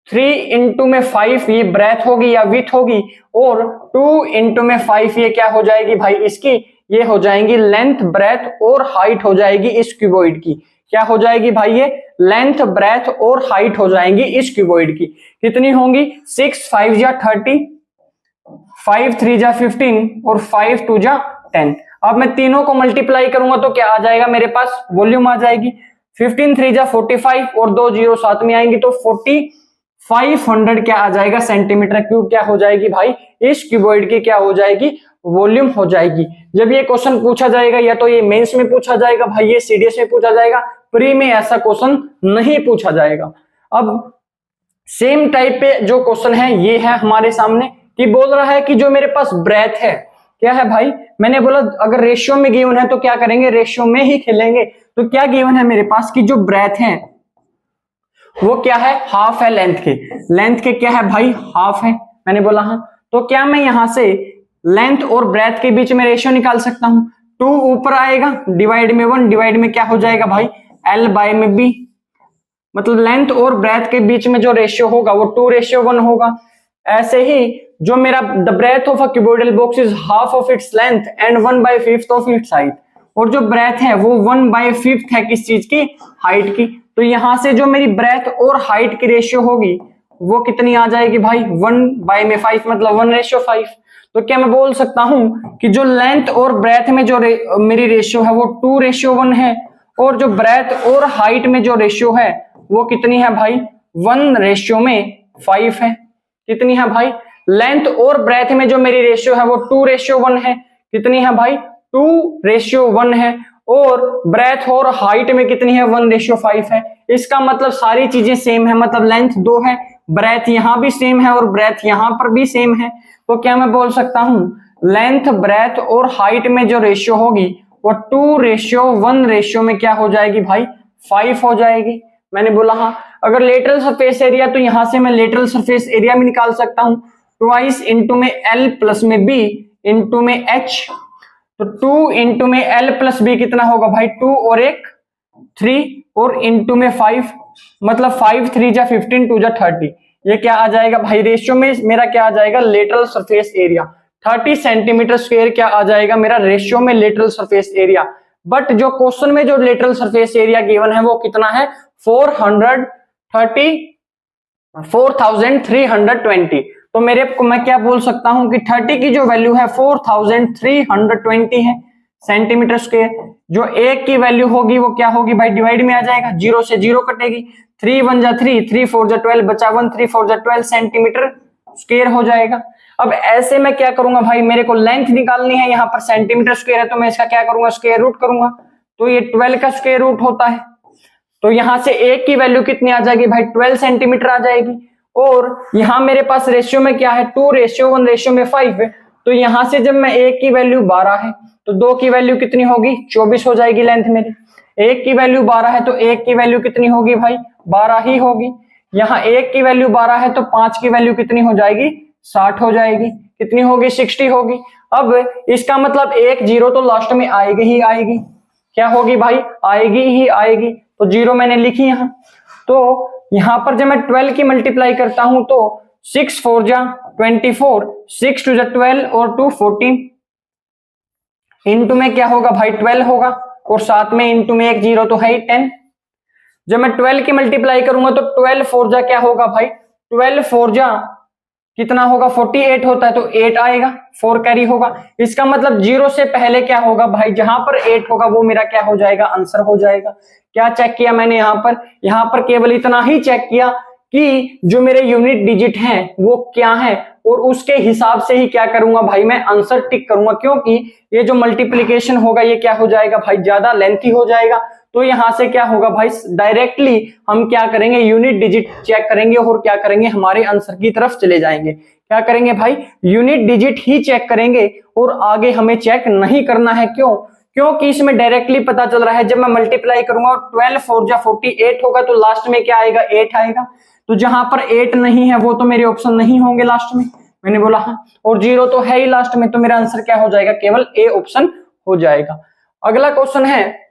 3 इंटू में 5 ये ब्रेथ होगी या विथ होगी, और 2 इंटू में 5 ये क्या हो जाएगी भाई, इसकी ये हो जाएंगी लेंथ, ब्रेथ और हाइट हो जाएगी इस क्यूबॉइड की। क्या हो जाएगी भाई, ये लेंथ, ब्रेथ और हाइट हो जाएंगी इस क्यूबॉइड की। कितनी होंगी, 6 5 जा 30, 5 3 जा 15 और 5 2 जा 10। अब मैं तीनों को मल्टीप्लाई करूंगा तो क्या आ जाएगा, मेरे पास वॉल्यूम आ जाएगी। 15 3 जा 45 और 2 जीरो साथ में आएंगी तो 4500 क्या आ जाएगा, सेंटीमीटर क्यूब क्या हो जाएगी भाई, इस क्यूबॉइड की क्या हो जाएगी, वॉल्यूम हो जाएगी। जब ये क्वेश्चन पूछा जाएगा या तो ये मेंस में पूछा जाएगा भाई, ये सीडीएस में पूछा जाएगा, प्री में ऐसा क्वेश्चन नहीं पूछा जाएगा। अब सेम टाइप पे जो क्वेश्चन है ये है हमारे सामने, कि बोल रहा है कि जो मेरे पास ब्रेथ है, क्या है भाई, मैंने बोला अगर रेशियो में गिवन है तो क्या करेंगे, रेशियो में ही खेलेंगे। तो क्या गिवन है मेरे पास कि जो ब्रेथ है वो क्या है, हाफ है लेंथ के। लेंथ के क्या है भाई, हाफ है, मैंने बोला हाँ। तो क्या मैं यहां से लेंथ और ब्रेथ के बीच में रेशियो निकाल सकता हूं। 2 ऊपर आएगा, डिवाइड में 1, डिवाइड में क्या हो जाएगा भाई, L बाय में B। मतलब लेंथ और ब्रेथ के बीच में जो रेशियो होगा वो 2:1 होगा। ऐसे ही जो मेरा the breath of a cuboidal box is half of its length and 1/5 of its height, और जो ब्रेथ है वो 1/5 है किस चीज की, हाइट की। तो यहां से जो मेरी ब्रेथ और हाइट की रेशियो होगी वो कितनी आ जाएगी भाई, 1/5 मतलब 1:5। तो क्या मैं बोल सकता हूं कि जो लेंथ और ब्रेथ में जो मेरी रेशियो है वो 2:1 है, और जो ब्रेथ और हाइट में जो रेशियो है वो कितनी है भाई, 1:5 है। कितनी है भाई, लेंथ और ब्रेथ में जो मेरी रेशियो है वो 2:1 है। कितनी है भाई, 2:1 है। और ब्रेथ और हाइट में कितनी है, 1:5 है। इसका मतलब सारी चीजें सेम है, मतलब लेंथ 2 है, ब्रेथ यहां भी सेम है और ब्रेथ यहां पर भी सेम है। तो क्या मैं बोल सकता हूं, लेंथ, ब्रेथ और हाइट में जो रेशियो होगी वो 2:1 रेशियो में क्या हो जाएगी भाई, 5 हो जाएगी। मैंने बोला हाँ। अगर लेटरल सरफेस एरिया, तो यहां से मैं लेटरल सरफेस एरिया भी निकाल सकता हूं, ट्वाइस इंटू में L प्लस में B इंटू में H। तो 2 इंटू में L प्लस B कितना होगा भाई, 2 और 1 3 और इंटू में 5, मतलब 5 3 जा 15 2 जा 30। ये क्या आ जाएगा भाई, रेशियो में मेरा क्या आ जाएगा, lateral surface area 30 centimetre square क्या आ जाएगा मेरा रेशियो में लेटरल सरफेस एरिया। बट जो क्वेश्चन में जो लेटरल सरफेस एरिया गिवन है वो कितना है, 4320। तो मेरे को मैं क्या बोल सकता हूं कि 30 की जो वैल्यू है 4320 है सेंटीमीटर स्क्वायर। जो एक की वैल्यू होगी वो क्या होगी भाई, डिवाइड में आ जाएगा, 0 से 0 कटेगी, 3 1 जा 3, 3 4 जा 12, बचा 1, 3 4 जा 12 सेंटीमीटर स्क्वायर हो जाएगा। अब ऐसे मैं क्या करूंगा भाई, मेरे को लेंथ निकालनी है, यहाँ पर सेंटीमीटर स्क्वायर है तो मैं इसका क्या करूंगा, स्क्वायर रूट करूंगा। तो ये 12 का स्क्वायर रूट होता है। तो यहां से एक की वैल्यू कितनी आ जाएगी भाई, 12 सेंटीमीटर आ जाएगी। और यहां मेरे पास रेशियो में क्या है, 2:1 रेशियो में 5 है। तो यहां से जब मैं एक की वैल्यू 12 है तो 2 की वैल्यू कितनी होगी, 24 हो जाएगी लेंथ मेरी। एक की वैल्यू 12 है तो एक की वैल्यू कितनी होगी भाई, 12 ही होगी। यहाँ एक की वैल्यू 12 है तो 5 की वैल्यू कितनी हो जाएगी, 60 हो जाएगी। कितनी होगी, 60 होगी। अब इसका मतलब एक 0 तो लास्ट में आएगी ही आएगी। क्या होगी भाई, आएगी ही आएगी। तो 0 मैंने लिखी यहाँ। तो यहां पर जब मैं 12 की मल्टीप्लाई करता हूं तो 6 4 जा 24, 6 2 जा 12 और 2 14। इंटू में क्या होगा भाई, 12 होगा, और साथ में इंटू में एक 0 तो है ही 10। जब मैं 12 की मल्टीप्लाई करूंगा तो 12 4 जा क्या होगा भाई, 12 4 जा कितना होगा, 48 होता है तो 8 आएगा, 4 कैरी होगा। इसका मतलब 0 से पहले क्या होगा भाई, जहां पर 8 होगा वो मेरा क्या हो जाएगा, आंसर हो जाएगा। क्या चेक किया मैंने यहाँ पर केवल इतना ही चेक किया कि जो मेरे यूनिट डिजिट हैं वो क्या है, और उसके हिसाब से ही क्या करूंगा भाई, मैं आंसर टिक करूंगा, क्योंकि ये जो मल्टीप्लिकेशन होगा ये क्या हो जाएगा भाई, ज्यादा लेंथी हो जाएगा। तो यहां से क्या होगा भाई, डायरेक्टली हम क्या करेंगे, यूनिट डिजिट चेक करेंगे और क्या करेंगे, हमारे आंसर की तरफ चले जाएंगे। क्या करेंगे भाई, यूनिट डिजिट ही चेक करेंगे और आगे हमें चेक नहीं करना है। क्यों? क्योंकि इसमें डायरेक्टली पता चल रहा है जब मैं मल्टीप्लाई करूंगा 12 4 जा 48 होगा तो लास्ट में क्या आएगा, 8 आएगा। तो जहां पर 8 नहीं है वो तो मेरे ऑप्शन नहीं होंगे लास्ट में, मैंने बोला हाँ, और 0 तो है ही लास्ट में, तो मेरा आंसर क्या हो जाएगा, केवल ए ऑप्शन हो जाएगा। अगला क्वेश्चन है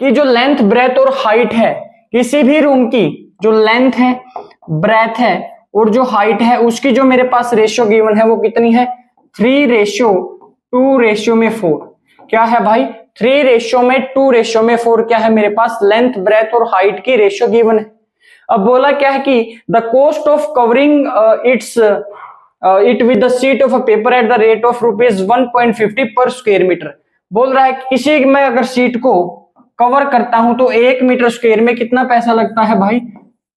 कि जो लेंथ ब्रेथ और हाइट है किसी भी रूम की, जो लेंथ है, ब्रेथ है और जो हाइट है, उसकी जो मेरे पास रेशियो गिवन है वो कितनी है, 3:2:4। क्या है भाई, 3:2:4 क्या है मेरे पास, लेंथ ब्रेथ और हाइट की रेशियो गिवन है। अब बोला क्या है कि the cost of covering it with the sheet of a paper at the rate of ₹1.50 पर स्क्वायर मीटर। बोल रहा है कि किसी मैं अगर शीट को कवर करता हूं तो 1 मीटर स्क्वायर में कितना पैसा लगता है भाई,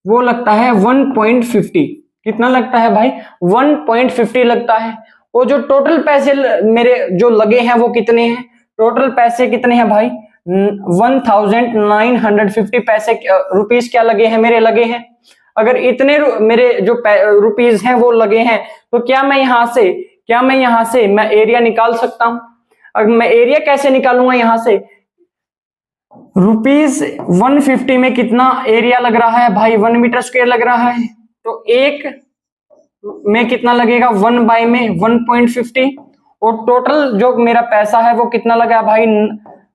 वो लगता है 1.50। कितना लगता है भाई, 1.50 लगता है। और जो टोटल पैसे मेरे जो लगे हैं वो कितने हैं, टोटल पैसे कितने हैं भाई, 1950 पैसे रुपीस क्या लगे हैं, मेरे लगे हैं। अगर इतने मेरे जो रुपीस हैं वो लगे हैं तो क्या मैं यहां से मैं एरिया निकाल सकता हूं। अगर मैं एरिया कैसे निकालूंगा, यहां से ₹150 में कितना एरिया लग रहा है भाई, 1 मीटर स्क्वायर लग रहा है, तो एक में कितना लगेगा, 1 बाय में 1.50, और टोटल जो मेरा पैसा है वो कितना लगा भाई,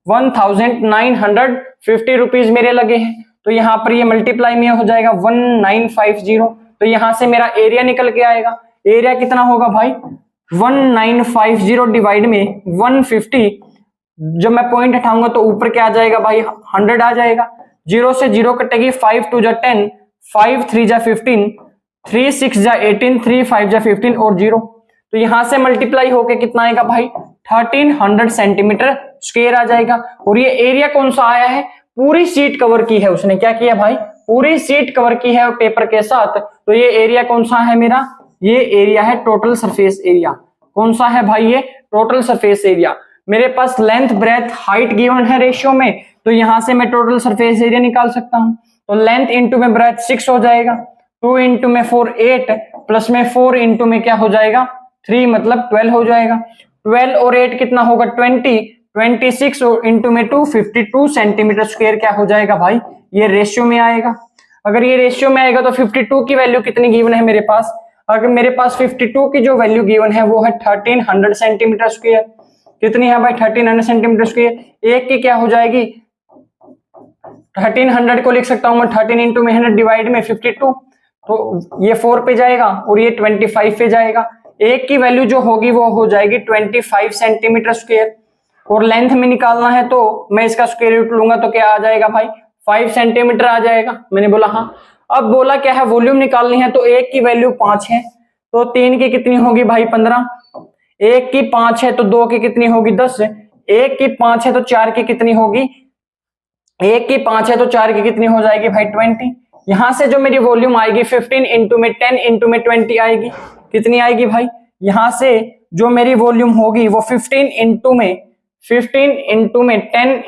1950 रुपीज मेरे लगे हैं। तो यहाँ पर ये मल्टीप्लाई में हो जाएगा 1950, तो यहां से मेरा एरिया निकल के आएगा। एरिया कितना होगा भाई, 1950 डिवाइड में 150, जब मैं पॉइंट हटाऊंगा तो ऊपर क्या आ जाएगा भाई, 100 आ जाएगा। 0 से 0 कटेगी, 5 2 जा 10, 5 3 जा 15, 3 6 जा 18, 3 5 जा 15 और 0, तो यहां से मल्टीप्लाई होके कितना आएगा भाई, 1300 सेंटीमीटर स्क्वायर आ जाएगा। और ये एरिया कौन सा आया है, पूरी सीट कवर की है उसने, क्या किया भाई, पूरी सीट कवर की है पेपर के साथ। तो ये एरिया कौन सा है मेरा, ये एरिया है टोटल सरफेस एरिया। कौन सा है भाई, ये टोटल सरफेस एरिया। मेरे पास लेंथ ब्रेथ हाइट गिवन है रेशियो में, तो यहां से मैं टोटल सरफेस एरिया निकाल सकता हूं। तो लेंथ इंटू में ब्रेथ 6 हो जाएगा, 2 इंटू में 4 8, प्लस में 4 इंटू में क्या हो जाएगा 3, मतलब 12 हो जाएगा। 12 और 8 कितना होगा 20, 26 और इंटू में 2 52 सेंटीमीटर स्क्वायर क्या हो जाएगा भाई, ये रेशियो में आएगा। अगर ये रेशियो में आएगा तो 52 की वैल्यू कितनी गिवन है मेरे पास, अगर मेरे पास 52 की जो वैल्यू गिवन है वो है 1300 सेंटीमीटर स्क्वायर। कितनी है भाई, 1300 सेंटीमीटर स्क्वायर। एक की क्या हो जाएगी, 1300 को लिख सकता हूं मैं 13 इंटू में 100 डिवाइड में 52, तो ये 4 पे जाएगा और ये 25 पे जाएगा। एक की वैल्यू जो होगी वो हो जाएगी 25 सेंटीमीटर स्क्वायर, और लेंथ में निकालना है तो मैं इसका स्क्वायर रूट लूंगा तो क्या आ जाएगा भाई, 5 सेंटीमीटर आ जाएगा। मैंने बोला हाँ। अब बोला क्या है, वॉल्यूम निकालनी है, तो एक की वैल्यू 5 है तो 3 की कितनी होगी भाई 15, एक की 5 है तो 2 की कितनी होगी 10, एक की 5 है तो 4 की कितनी होगी, एक की 5 है तो 4 की कितनी हो जाएगी भाई 20। यहां से जो मेरी वॉल्यूम आएगी 15 इंटू में 10 इंटू में 20 आएगी, कितनी आएगी भाई, यहां से जो मेरी वॉल्यूम होगी वो 15 इंटू में 10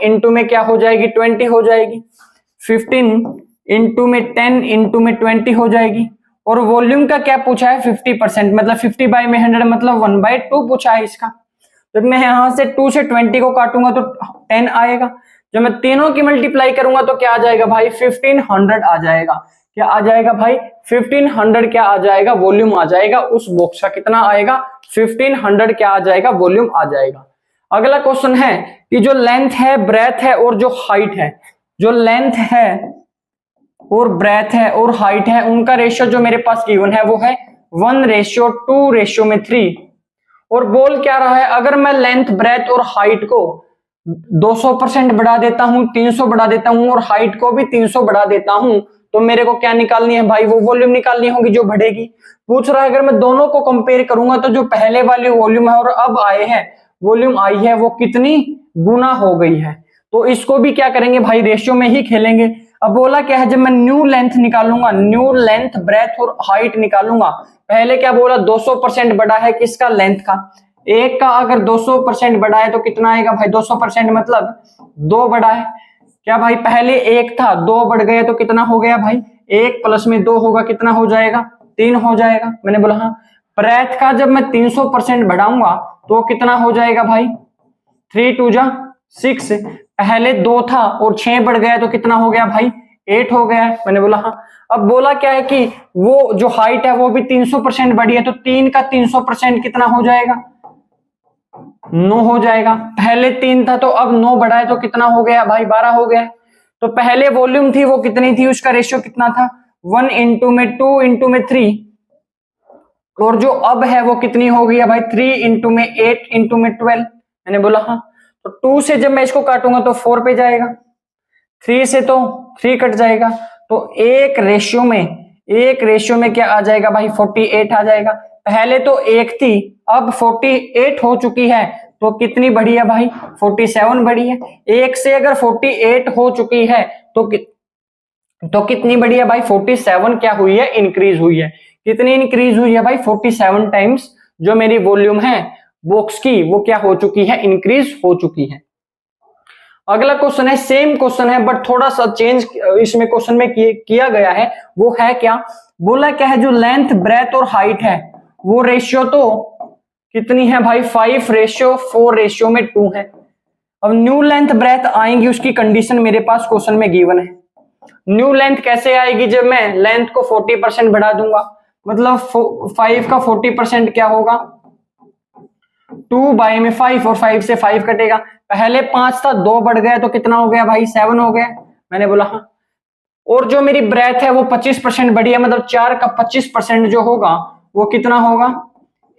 इंटू में क्या हो जाएगी 20 हो जाएगी, 15 इंटू में 10 इंटू में 20 हो जाएगी। और वॉल्यूम का क्या पूछा है 50%, मतलब 50 बाई में 100 मतलब 1/2 पूछा है इसका। जब मैं यहां से 2 से 20 को काटूंगा तो 10 आएगा, जब मैं तीनों की मल्टीप्लाई करूंगा तो क्या आ जाएगा भाई 1500 आ जाएगा। क्या आ जाएगा भाई 1500 क्या आ जाएगा, वॉल्यूम आ जाएगा उस बॉक्स का। कितना आएगा 1500 क्या आ जाएगा, वॉल्यूम आ जाएगा। अगला क्वेश्चन है कि जो लेंथ है, ब्रेथ है और जो हाइट है, जो लेंथ है और ब्रेथ है और हाइट है, उनका रेशियो जो मेरे पास गिवन है वो है 1:2:3। और बोल क्या रहा है, अगर मैं लेंथ ब्रेथ और हाइट को 200% बढ़ा देता हूं, 300 बढ़ा देता हूं और हाइट को भी 300 बढ़ा देता हूं, तो मेरे को क्या निकालनी है भाई, वो वॉल्यूम निकालनी होगी जो बढ़ेगी। पूछ रहा है अगर मैं दोनों को कंपेयर करूंगा तो जो पहले वाली वॉल्यूम है और अब आए हैं वॉल्यूम आई है वो कितनी गुना हो गई है। तो इसको भी क्या करेंगे भाई, रेशियो में ही खेलेंगे। अब बोला क्या है, जब मैं न्यू लेंथ निकालूंगा, न्यू लेंथ, ब्रेथ और हाइट निकालूंगा, पहले क्या बोला 200% बढ़ा है किसका, लेंथ का। एक का अगर 200% बढ़ा है तो कितना आएगा भाई, 200% मतलब 2 बढ़ा है क्या भाई, पहले 1 था 2 बढ़ गया तो कितना हो गया भाई, 1 प्लस में 2 होगा, कितना हो जाएगा, 3 हो जाएगा। मैंने बोला हाँ। ब्रेथ का जब मैं 300% बढ़ाऊंगा तो कितना हो जाएगा भाई, 3 2 जा 6, पहले 2 था और 6 बढ़ गया तो कितना हो गया भाई, 8 हो गया है। मैंने बोला हाँ। अब बोला क्या है कि वो जो हाइट है वो भी 300% बढ़ी है, तो 3 का 300% कितना हो जाएगा, 9 हो जाएगा। पहले 3 था तो अब 9 बढ़ा है तो कितना हो गया भाई, 12 हो गया। तो पहले वॉल्यूम थी वो कितनी थी, उसका रेशियो कितना था, 1 इंटू में 2 इंटू में 3, और जो अब है वो कितनी हो गई है भाई, 3 इंटू में 8 इंटू में 12। मैंने बोला हाँ। तो 2 से जब मैं इसको काटूंगा तो 4 पे जाएगा, 3 से तो 3 कट जाएगा, तो एक रेशियो में क्या आ जाएगा भाई, 48 आ जाएगा। पहले तो 1 थी अब 48 हो चुकी है, तो कितनी बढ़ी है भाई, 47 बढ़ी है। 1 से अगर 48 हो चुकी है तो कितनी बढ़ी है भाई, 47 क्या हुई है, इंक्रीज हुई है। कितनी इंक्रीज हुई है भाई, 47 टाइम्स जो मेरी वॉल्यूम है बॉक्स की वो क्या हो चुकी है, इंक्रीज हो चुकी है। अगला क्वेश्चन है, सेम क्वेश्चन है बट थोड़ा सा चेंज इसमें क्वेश्चन में किया गया है। वो है क्या, बोला क्या है, जो लेंथ, ब्रेथ और हाइट है वो रेशियो तो कितनी है भाई, 5:4:2 है। अब न्यू लेंथ ब्रेथ आएंगी उसकी कंडीशन मेरे पास क्वेश्चन में गिवन है। न्यू लेंथ कैसे आएगी, जब मैं लेंथ को 40% बढ़ा दूंगा, मतलब 5 का 40% क्या होगा, 2 बाय में 5, और 5 से 5 कटेगा। पहले 5 था 2 बढ़ गया तो कितना हो गया भाई, 7 हो गया। मैंने बोला हाँ। और जो मेरी ब्रेथ है वो 25% बढ़ी है, मतलब 4 का 25% जो होगा वो कितना होगा,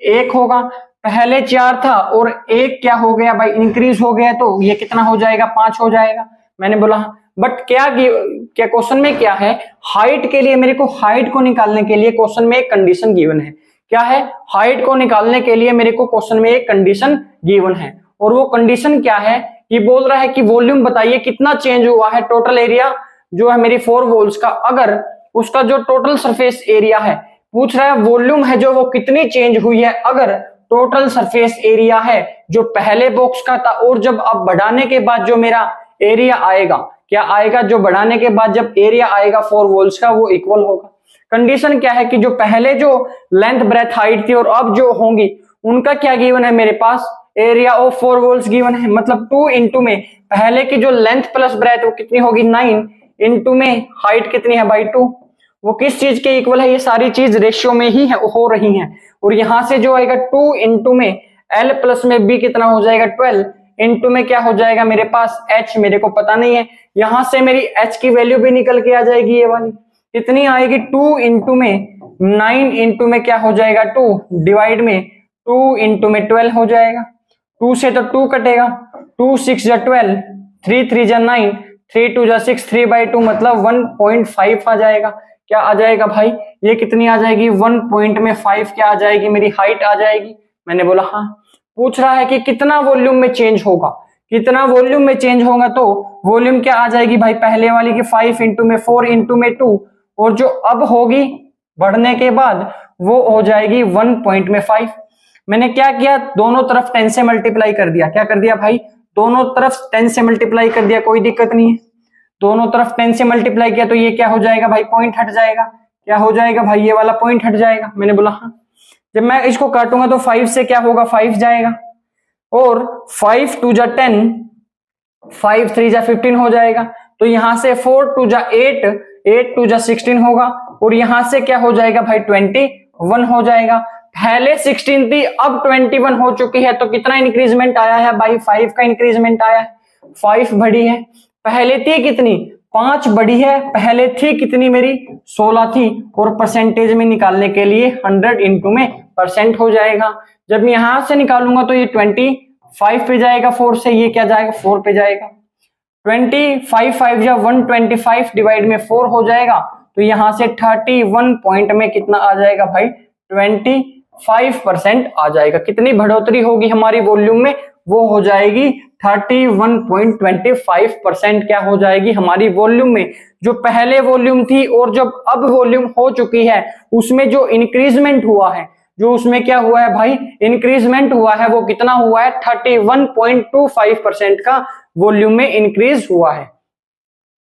1 होगा। पहले 4 था और 1 क्या हो गया भाई, इंक्रीज हो गया, तो ये कितना हो जाएगा, 5 हो जाएगा। मैंने बोला हाँ। बट क्या क्वेश्चन में क्या है, हाइट के लिए मेरे को, हाइट को निकालने के लिए क्वेश्चन में एक कंडीशन गिवन है। क्या है, हाइट को निकालने के लिए मेरे को क्वेश्चन में एक कंडीशन गिवन है, और वो कंडीशन क्या है कि बोल रहा है कि वॉल्यूम बताइए कितना चेंज हुआ है, टोटल एरिया जो है मेरी 4 वॉल्स का, अगर उसका जो टोटल सरफेस एरिया है, पूछ रहा है वॉल्यूम है जो वो कितनी चेंज हुई है, अगर टोटल सरफेस एरिया है जो पहले बॉक्स का था और जब अब बढ़ाने के बाद जो मेरा एरिया आएगा, क्या आएगा, जो बढ़ाने के बाद जब एरिया आएगा 4 वॉल्स का वो इक्वल होगा। कंडीशन क्या है कि जो पहले जो लेंथ, ब्रेथ, हाइट थी और अब जो होंगी उनका क्या गिवन है मेरे पास, एरिया ऑफ 4 वॉल्स गिवन है। मतलब 2 इंटू में पहले की जो लेंथ प्लस ब्रेथ वो कितनी होगी, 9, इंटू में हाइट कितनी है भाई 2, वो किस चीज के इक्वल है, ये सारी चीज रेशियो में ही है, हो रही है। और यहां से जो आएगा 2 इंटू में L प्लस में B कितना हो जाएगा 12, इंटू में क्या हो जाएगा मेरे पास H, मेरे को पता नहीं है, यहां से मेरी H की वैल्यू भी निकल के आ जाएगी, ये वाली कितनी आएगी, 2 इंटू में 9 इंटू में क्या हो जाएगा 2, डिवाइड में 2 इंटू में 12 हो जाएगा। 2 से तो 2 कटेगा, 2 6 जा 12, 3 3 जा 9, 3 2 जा 6, 3/2 मतलब 1.5 आ जाएगा। क्या आ जाएगा भाई, ये कितनी आ जाएगी, 1.5 क्या आ जाएगी, मेरी हाइट आ जाएगी। मैंने बोला हाँ। पूछ रहा है कि कितना वॉल्यूम में चेंज होगा, कितना वॉल्यूम में चेंज होगा, तो वॉल्यूम क्या आ जाएगी भाई, पहले वाली की 5 इंटू में 4 इंटू में 2, और जो अब होगी बढ़ने के बाद वो हो जाएगी 1.5। मैंने क्या किया, दोनों तरफ 10 से मल्टीप्लाई कर दिया। क्या कर दिया भाई, दोनों तरफ 10 से मल्टीप्लाई कर दिया, कोई दिक्कत नहीं है। दोनों तरफ 10 से मल्टीप्लाई किया तो ये क्या हो जाएगा भाई, पॉइंट हट जाएगा। क्या हो जाएगा भाई, ये वाला पॉइंट हट जाएगा। मैंने बोला हाँ। जब मैं इसको काटूंगा तो 5 से क्या होगा, 5 जाएगा, और 5 2 जा 10, 5 3 जा 15 हो जाएगा। तो यहां से 4 2 जा 8, 8 2 जा 16 होगा, और यहां से क्या हो जाएगा भाई 21 हो जाएगा। पहले 16 थी अब 21 हो चुकी है, तो कितना इंक्रीजमेंट आया है भाई, 5 का इंक्रीजमेंट आया है, 5 बढ़ी है। पहले थी कितनी, 5 बढ़ी है, पहले थी कितनी मेरी 16 थी, और परसेंटेज में निकालने के लिए 100 इंटू में परसेंट हो जाएगा। जब यहां से निकालूंगा तो ये 25 पे जाएगा, 4 से ये क्या जाएगा 4 पे जाएगा, 25 5 या 125 डिवाइड में 4 हो जाएगा, तो यहां से 31 पॉइंट में कितना आ जाएगा भाई, 25% आ जाएगा। कितनी बढ़ोतरी होगी हमारी वॉल्यूम में, वो हो जाएगी 31.25% क्या हो जाएगी हमारी वॉल्यूम में। जो पहले वॉल्यूम थी और जब अब वॉल्यूम हो चुकी है उसमें जो इंक्रीजमेंट हुआ है, जो उसमें क्या हुआ है भाई, इंक्रीजमेंट हुआ है, वो कितना हुआ है 31.25% का वॉल्यूम में इंक्रीज हुआ है।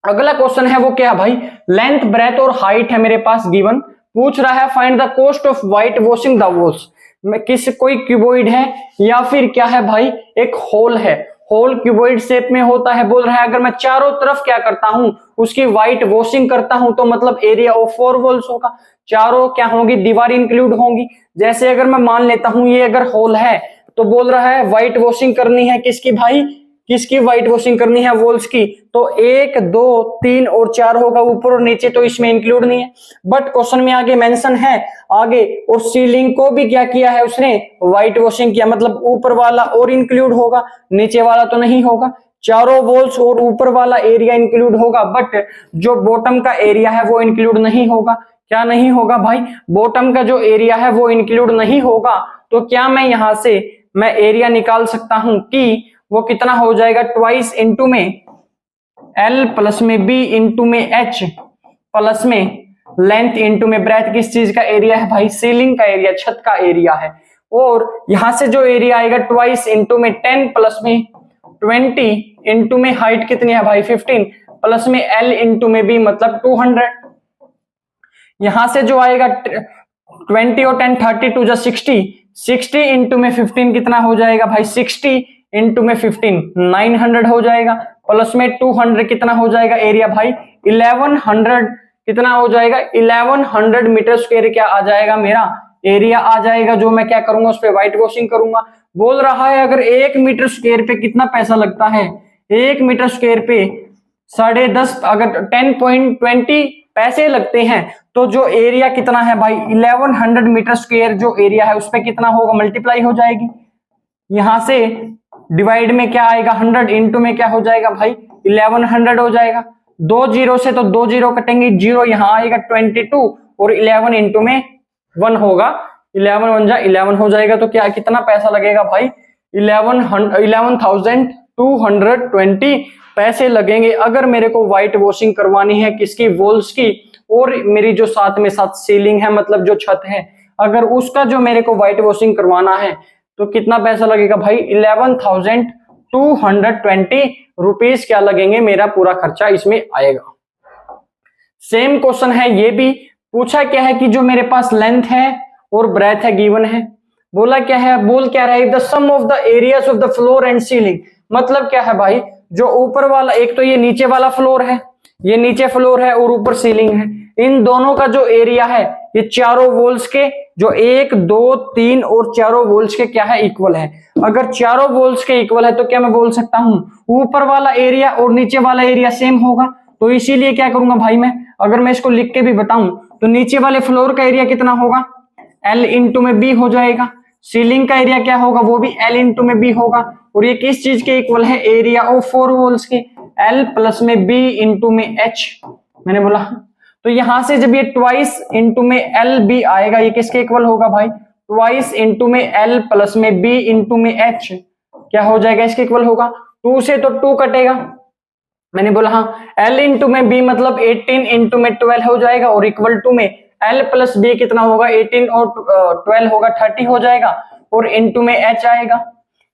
अगला क्वेश्चन है वो क्या भाई, लेंथ ब्रेथ और हाइट है मेरे पास गिवन, पूछ रहा है find the cost of white washing the walls. किस कोई क्यूबॉइड है या फिर क्या है भाई, एक होल है, होल क्यूबॉइड शेप में होता है। बोल रहा है अगर मैं चारों तरफ क्या करता हूं उसकी व्हाइट वॉशिंग करता हूं तो मतलब एरिया ऑफ 4 वॉल्स होगा, चारों क्या होंगी, दीवार इंक्लूड होंगी। जैसे अगर मैं मान लेता हूं ये अगर होल है तो बोल रहा है व्हाइट वॉशिंग करनी है किसकी भाई, किसकी व्हाइट वॉशिंग करनी है, वॉल्स की। तो 1 2 3 और 4 होगा, ऊपर और नीचे तो इसमें इंक्लूड नहीं है। बट क्वेश्चन में आगे मेंशन है आगे, और सीलिंग को भी क्या किया है उसने, व्हाइट वॉशिंग किया, मतलब ऊपर वाला और इंक्लूड होगा, नीचे वाला तो नहीं होगा। चारों वॉल्स और ऊपर वाला एरिया इंक्लूड होगा, बट जो बॉटम का एरिया है वो इंक्लूड नहीं होगा। क्या नहीं होगा भाई, बॉटम का जो एरिया है वो इंक्लूड नहीं होगा। तो क्या मैं यहां से मैं एरिया निकाल सकता हूं कि वो कितना हो जाएगा, ट्वाइस इंटू में L प्लस में B इंटू में H प्लस में लेंथ इंटू में ब्रेथ। किस चीज का एरिया है भाई, सीलिंग का एरिया, छत का एरिया है। और यहां से जो एरिया आएगा ट्वाइस इंटू में 10 प्लस में 20 इंटू में हाइट कितनी है भाई 15 प्लस में L इंटू में B मतलब 200। यहां से जो आएगा 20 और 10 32 जा 60 इंटू में 15 कितना हो जाएगा भाई 60 इंटू में 15 900 हो जाएगा, प्लस में 200 कितना हो जाएगा एरिया भाई 1100 कितना हो जाएगा 1100 मीटर स्क्वायर क्या आ जाएगा मेरा एरिया आ जाएगा, जो मैं क्या करूंगा उस पर व्हाइट वॉशिंग करूंगा। बोल रहा है अगर 1 मीटर स्क्वायर पे कितना पैसा लगता है, 1 मीटर स्क्वायर पे 10.5 अगर 10.20 पैसे लगते हैं तो जो एरिया कितना है भाई 1100 मीटर स्क्वायर जो एरिया है उस पर कितना होगा, मल्टीप्लाई हो जाएगी। यहां से डिवाइड में क्या आएगा 100 इंटू में क्या हो जाएगा भाई 1100 हो जाएगा। 2 जीरो से तो 2 जीरो कटेंगे, जीरो यहां आएगा 22 और 11 इंटू में 1 होगा, 11 1 जा 11 हो जाएगा। तो क्या कितना पैसा लगेगा भाई 11,220 पैसे लगेंगे अगर मेरे को व्हाइट वॉशिंग करवानी है किसकी, वॉल्स की, और मेरी जो साथ में साथ सीलिंग है मतलब जो छत है अगर उसका जो मेरे को व्हाइट वॉशिंग करवाना है तो कितना पैसा लगेगा भाई 11,220 रुपीज क्या लगेंगे, मेरा पूरा खर्चा इसमें आएगा। सेम क्वेश्चन है ये भी, पूछा क्या है कि जो मेरे पास लेंथ है और ब्रेथ है गिवन है, बोला क्या है, बोल क्या रहा है the some of the areas of the floor and ceiling. मतलब क्या है भाई, जो ऊपर वाला एक तो ये नीचे वाला फ्लोर है, ये नीचे फ्लोर है और ऊपर सीलिंग है, इन दोनों का जो एरिया है ये चारों वॉल्स के जो 1 2 3 और चारों वॉल्स के क्या है इक्वल है। अगर चारों वॉल्स के इक्वल है तो क्या मैं बोल सकता हूं ऊपर वाला एरिया और नीचे वाला एरिया सेम होगा। तो इसीलिए क्या करूंगा भाई मैं, अगर मैं इसको लिख के भी बताऊं तो नीचे वाले फ्लोर का एरिया कितना होगा L इंटू में B हो जाएगा, सीलिंग का एरिया क्या होगा वो भी L इंटू में B होगा, और ये किस चीज के इक्वल है, एरिया ऑफ 4 वॉल्स के, L प्लस में B इंटू में H मैंने बोला। तो यहां से जब ये ट्वाइस इंटू में L B आएगा ये किसके इक्वल होगा भाई, ट्वाइस इंटू में L प्लस में B इंटू में H क्या हो जाएगा, इसके इक्वल होगा। 2 से तो 2 कटेगा, मैंने बोला हाँ L इंटू में B मतलब 18 इंटू में 12 हो जाएगा, और इक्वल टू में L प्लस B कितना होगा 18 और 12 होगा 30 हो जाएगा, और इंटू में H आएगा।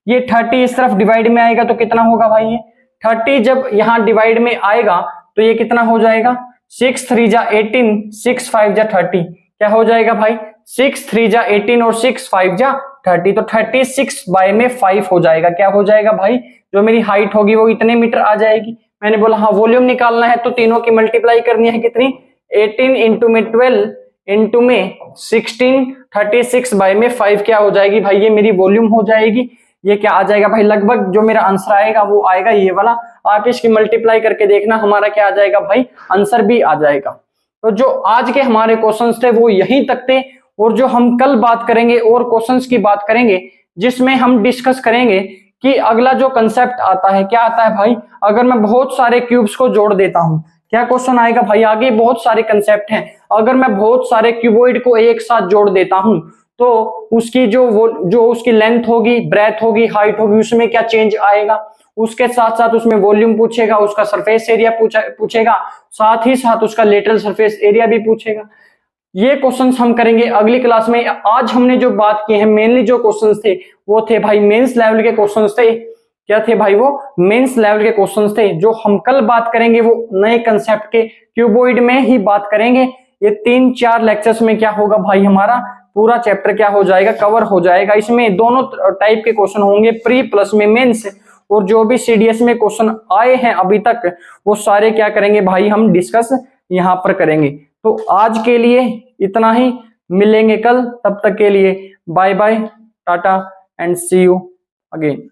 ये 30 इस तरफ डिवाइड में आएगा तो कितना होगा भाई, ये 30 जब यहाँ डिवाइड में आएगा तो ये कितना हो जाएगा 6 3 जा 18 6 5 जा 30 क्या हो जाएगा भाई 6 3 जा 18 और 6 5 जा 30, तो 36 बाय में 5 हो जाएगा। क्या हो जाएगा भाई, जो मेरी हाइट होगी वो इतने मीटर आ जाएगी। मैंने बोला हाँ वॉल्यूम निकालना है तो तीनों की मल्टीप्लाई करनी है कितनी, 18 इंटू में 12 इंटू में 16 36 बाय में 5 क्या हो जाएगी भाई, ये मेरी वॉल्यूम हो जाएगी। ये क्या आ जाएगा भाई, लगभग जो मेरा आंसर आएगा वो आएगा ये वाला। आप इसकी मल्टीप्लाई करके देखना हमारा क्या आ जाएगा भाई, आंसर भी आ जाएगा। तो जो आज के हमारे क्वेश्चंस थे वो यहीं तक थे, और जो हम कल बात करेंगे और क्वेश्चंस की बात करेंगे जिसमें हम डिस्कस करेंगे कि अगला जो कंसेप्ट आता है क्या आता है भाई, अगर मैं बहुत सारे क्यूब्स को जोड़ देता हूं क्या क्वेश्चन आएगा भाई, आगे बहुत सारे कंसेप्ट हैं। अगर मैं बहुत सारे क्यूबॉइड को एक साथ जोड़ देता हूं तो उसकी जो उसकी लेंथ होगी, ब्रेथ होगी, हाइट होगी, उसमें क्या चेंज आएगा, उसके साथ साथ उसमें वॉल्यूम पूछेगा, उसका सरफेस एरिया पूछेगा, साथ ही साथ उसका लेटरल सरफेस एरिया भी पूछेगा। ये क्वेश्चंस हम करेंगे अगली क्लास में। आज हमने जो बात की है मेनली जो क्वेश्चंस थे वो थे भाई मेंस लेवल के क्वेश्चंस थे। क्या थे भाई? वो मेंस लेवल के क्वेश्चंस थे। जो हम कल बात करेंगे वो नए कंसेप्ट के क्यूबॉइड में ही बात करेंगे। ये 3-4 लेक्चर्स में क्या होगा भाई, हमारा पूरा चैप्टर क्या हो जाएगा, कवर हो जाएगा। इसमें दोनों टाइप के क्वेश्चन होंगे, प्री प्लस में मेंस, और जो भी सीडीएस में क्वेश्चन आए हैं अभी तक वो सारे क्या करेंगे भाई, हम डिस्कस यहाँ पर करेंगे। तो आज के लिए इतना ही, मिलेंगे कल, तब तक के लिए bye bye, Tata and C you again.